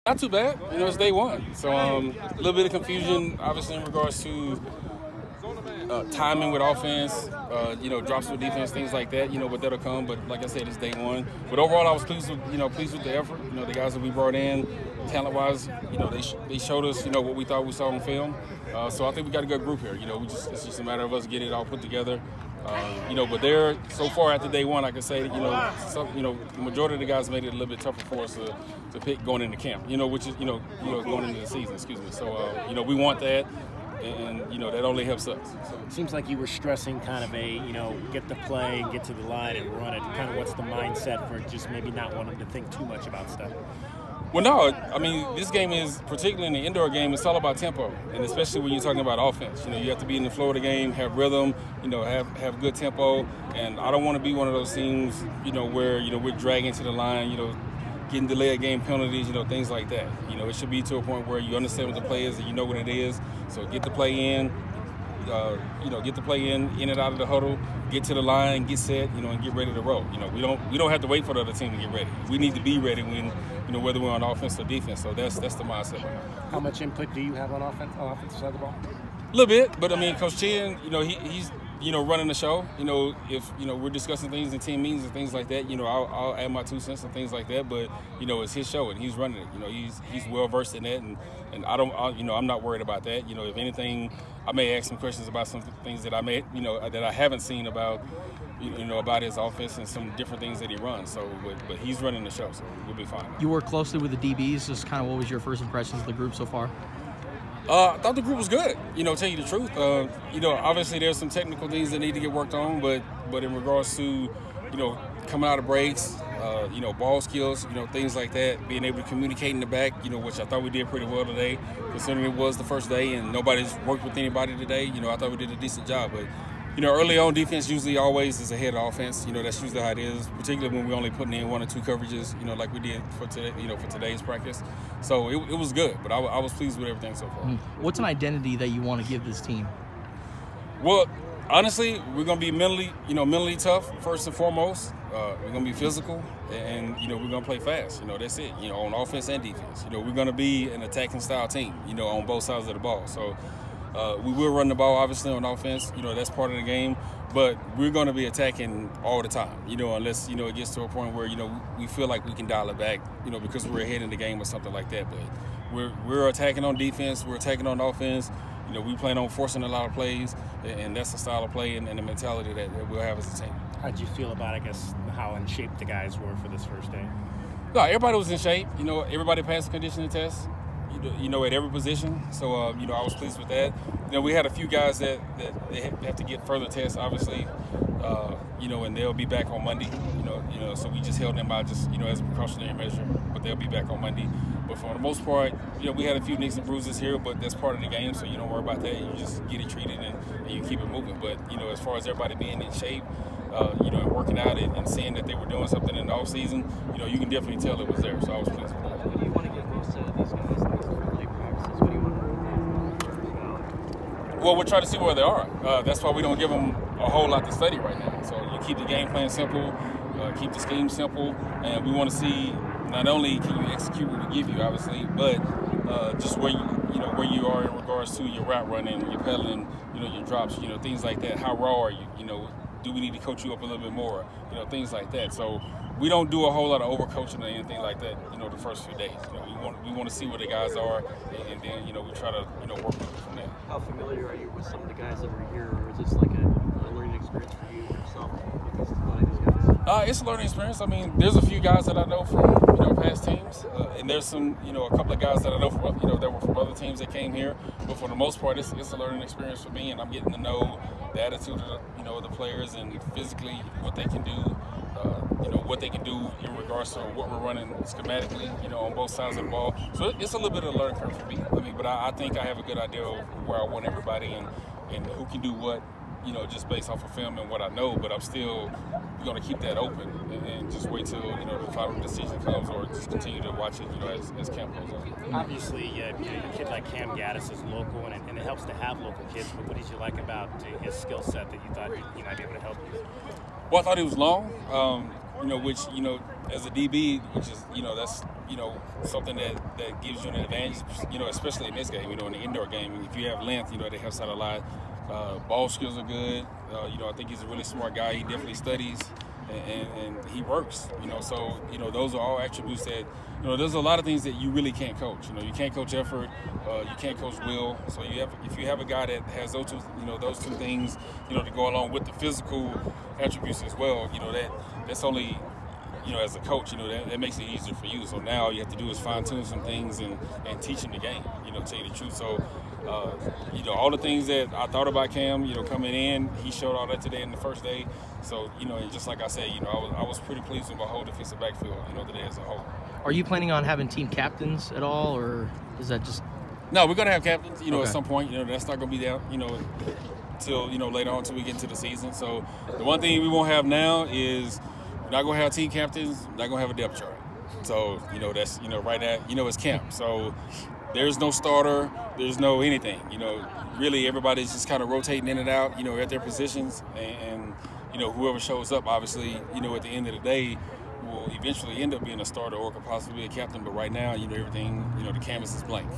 Not too bad. You know, it's day one. So a little bit of confusion, obviously, in regards to timing with offense, you know, drops with defense, things like that, you know, but that'll come. But like I said, it's day one. But overall, I was pleased with, pleased with the effort. You know, the guys that we brought in, talent-wise, you know, they showed us, you know, what we thought we saw on film. So I think we got a good group here. You know, it's just a matter of us getting it all put together. You know, but they're so far after day one, I can say that, the majority of the guys made it a little bit tougher for us to pick going into camp. You know, which is going into the season. Excuse me. So you know, we want that. And you know, that only helps us. So. Seems like you were stressing kind of a, get the play, get to the line and run it. Kind of what's the mindset for just maybe not wanting to think too much about stuff? Well, no, I mean, this game is, particularly in the indoor game, it's all about tempo, and especially when you're talking about offense. You know, you have to be in the flow of the game, have rhythm, have good tempo, and I don't want to be one of those teams, where, we're dragging to the line, getting delayed game penalties, things like that. It should be to a point where you understand what the play is and you know what it is. So get the play in, get the play in and out of the huddle, get to the line, get set, and get ready to roll. We don't have to wait for the other team to get ready. We need to be ready when, whether we're on offense or defense. So that's the mindset. How much input do you have on offensive side of the ball? A little bit, but I mean, Coach Chin, he's running the show. If we're discussing things in team meetings and things like that, I'll add my 2 cents and things like that. But it's his show and he's running it. He's well versed in that, and I'm not worried about that. If anything, I may ask some questions about some things that I may that I haven't seen about about his offense and some different things that he runs. So, but he's running the show, so we'll be fine. You work closely with the DBs. Just kind of what was your first impressions of the group so far? I thought the group was good, tell you the truth. Obviously there's some technical things that need to get worked on, but in regards to, coming out of breaks, ball skills, things like that, being able to communicate in the back, which I thought we did pretty well today, considering it was the first day and nobody's worked with anybody today. I thought we did a decent job, but early on, defense usually always is ahead of offense. That's usually how it is, particularly when we're only putting in 1 or 2 coverages, like we did for today, for today's practice. So it was good, but I was pleased with everything so far. What's an identity that you want to give this team? Well, honestly, we're going to be mentally tough first and foremost. We're going to be physical, and we're going to play fast. That's it. On offense and defense. We're going to be an attacking style team. On both sides of the ball. So. We will run the ball, obviously, on offense. That's part of the game. But we're going to be attacking all the time, unless, it gets to a point where, we feel like we can dial it back, because we're ahead in the game or something like that. But we're attacking on defense. We're attacking on offense. We plan on forcing a lot of plays, and that's the style of play and the mentality that we'll have as a team. How'd you feel about, I guess, how in shape the guys were for this first day? No, everybody was in shape. Everybody passed the conditioning test. At every position. So, I was pleased with that. We had a few guys that they have to get further tests, obviously, and they'll be back on Monday. So we just held them out just, as a precautionary measure, but they'll be back on Monday. But for the most part, we had a few nicks and bruises here, but that's part of the game, so you don't worry about that. You just get it treated and you keep it moving. But, as far as everybody being in shape, and working out and seeing that they were doing something in the off season, you can definitely tell it was there. So I was pleased with that. What do you want to get most out of these guys? Practices? What do you want to do? Well, we're trying to see where they are. That's why we don't give them a whole lot to study right now. So you keep the game plan simple, keep the scheme simple, and we want to see not only can you execute what we give you, obviously, but just where you are in regards to your route running, your pedaling, your drops, things like that. How raw are you? Do we need to coach you up a little bit more? Things like that. So we don't do a whole lot of overcoaching or anything like that, the first few days. We want to see where the guys are, and then, we try to, work with them from there. How familiar are you with some of the guys that were here, or is this like a learning experience for you yourself with these guys? It's a learning experience. I mean, there's a few guys that I know from, past teams, and there's some, a couple of guys that I know from, that were from other teams that came here. But for the most part, it's a learning experience for me, and I'm getting to know the attitude of the players and physically what they can do. What they can do in regards to what we're running schematically, on both sides of the ball. So it's a little bit of a learning curve for me. But I think I have a good idea of where I want everybody and who can do what, you know, just based off of film and what I know, but I'm still going to keep that open and just wait till, you know, the final decision comes, or just continue to watch it, you know, as camp goes on. Obviously, a kid like Cam Gaddis is local, and it helps to have local kids, but what did you like about his skill set that you thought he might be able to help you? Well, I thought he was long, you know, which, you know, as a DB, which is, you know, that's, you know, something that gives you an advantage, you know, especially in this game, you know, in the indoor game. If you have length, you know, that helps out a lot. Ball skills are good. You know, I think he's a really smart guy. He definitely studies and he works, you know. So, you know, those are all attributes that, you know, there's a lot of things that you really can't coach. You know, you can't coach effort, you can't coach will. So if you have a guy that has those two, you know, those two things, you know, to go along with the physical attributes as well, you know, that's only, you know, as a coach, you know, that makes it easier for you. So now all you have to do is fine-tune some things and teach him the game, you know, tell you the truth. So, you know, all the things that I thought about Cam, you know, coming in, he showed all that today in the first day. So, you know, and just like I said, you know, I was pretty pleased with my whole defensive backfield, you know, today as a whole. Are you planning on having team captains at all, or is that just? No, we're going to have captains, you know, okay. At some point. You know, that's not going to be there, you know, till, you know, later on until we get into the season. So the one thing we won't have now is we're not going to have team captains, not going to have a depth chart. So, you know, that's, you know, right now, you know, it's camp. So there's no starter, there's no anything. You know, really everybody's just kind of rotating in and out, you know, at their positions. And you know, whoever shows up, obviously, you know, at the end of the day, will eventually end up being a starter or could possibly be a captain. But right now, you know, everything, you know, the canvas is blank.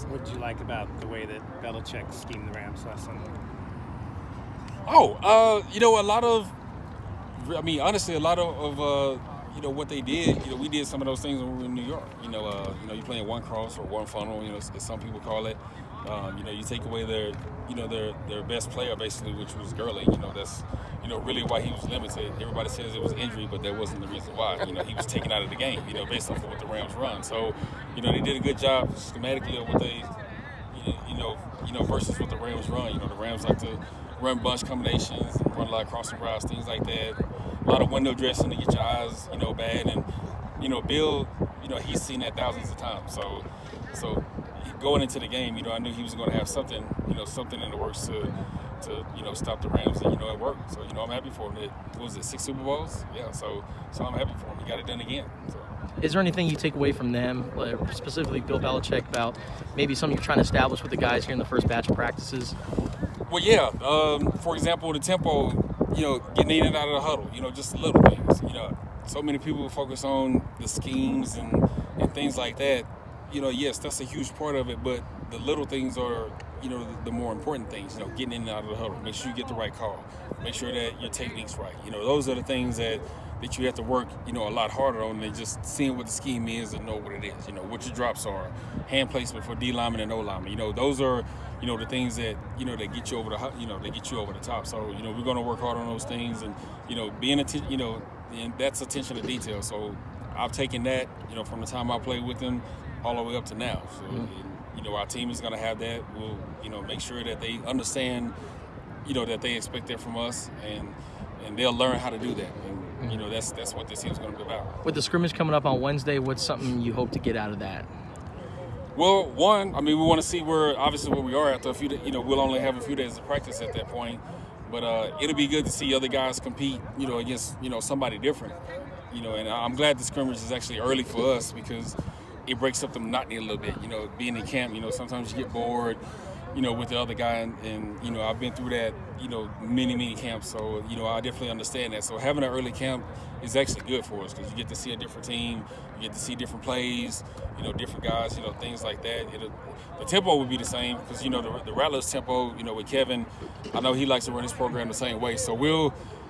What did you like about the way that Belichick schemed the Rams last Sunday? You know, a lot of, I mean, honestly, a lot of you know, what they did, you know, we did some of those things when we were in New York. You know, you're playing one cross or one funnel, you know, as some people call it. You know, you take away their, you know, their best player, basically, which was Gurley. You know, that's, you know, really why he was limited. Everybody says it was injury, but that wasn't the reason why. You know, he was taken out of the game, you know, based off of what the Rams run. So, you know, they did a good job schematically of what they, you know, versus what the Rams run. You know, the Rams like to run bunch combinations and run a lot of crossing routes, things like that. A lot of window dressing to get your eyes, you know, bad. And, you know, Bill, you know, he's seen that thousands of times. So going into the game, you know, I knew he was going to have something, you know, something in the works to you know, stop the Rams, and, you know, it worked. So, you know, I'm happy for him. What was it, 6 Super Bowls? Yeah, so I'm happy for him. He got it done again. So. Is there anything you take away from them, specifically Bill Belichick, about maybe something you're trying to establish with the guys here in the first batch of practices? Well, yeah. For example, the tempo, you know, getting in and out of the huddle, you know, just little things. You know, so many people focus on the schemes and things like that. You know, yes, that's a huge part of it, but the little things are, you know, the more important things. You know, getting in and out of the huddle, make sure you get the right call, make sure that your technique's right. You know, those are the things that you have to work, you know, a lot harder on than just seeing what the scheme is and know what it is. You know, what your drops are, hand placement for D lineman and O lineman. You know, those are, you know, the things that, you know, that get you over the, you know, they get you over the top. So, you know, we're going to work hard on those things, and, you know, you know, and that's attention to detail. So I've taken that, you know, from the time I played with them all the way up to now. So, you know, our team is going to have that. We'll, you know, make sure that they understand, you know, that they expect that from us, and they'll learn how to do that. And, you know, that's what this team's going to be about. With the scrimmage coming up on Wednesday, what's something you hope to get out of that? Well, one, I mean, we want to see where we are after a few days. You know, we'll only have a few days of practice at that point. But it'll be good to see other guys compete, you know, against, you know, somebody different. You know, and I'm glad the scrimmage is actually early for us, because it breaks up the monotony a little bit. You know, being in camp, you know, sometimes you get bored, you know, with the other guy, and you know, I've been through that, you know, many camps, so, you know, I definitely understand that. So having an early camp is actually good for us, because you get to see a different team, you get to see different plays, you know, different guys, you know, things like that. The tempo would be the same, because, you know, the Rattlers tempo, you know, with Kevin, I know he likes to run his program the same way. So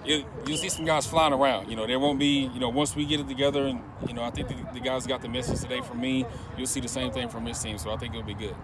you'll see some guys flying around. You know, there won't be, you know, once we get it together, and, you know, I think the guys got the message today from me, you'll see the same thing from his team. So I think it'll be good.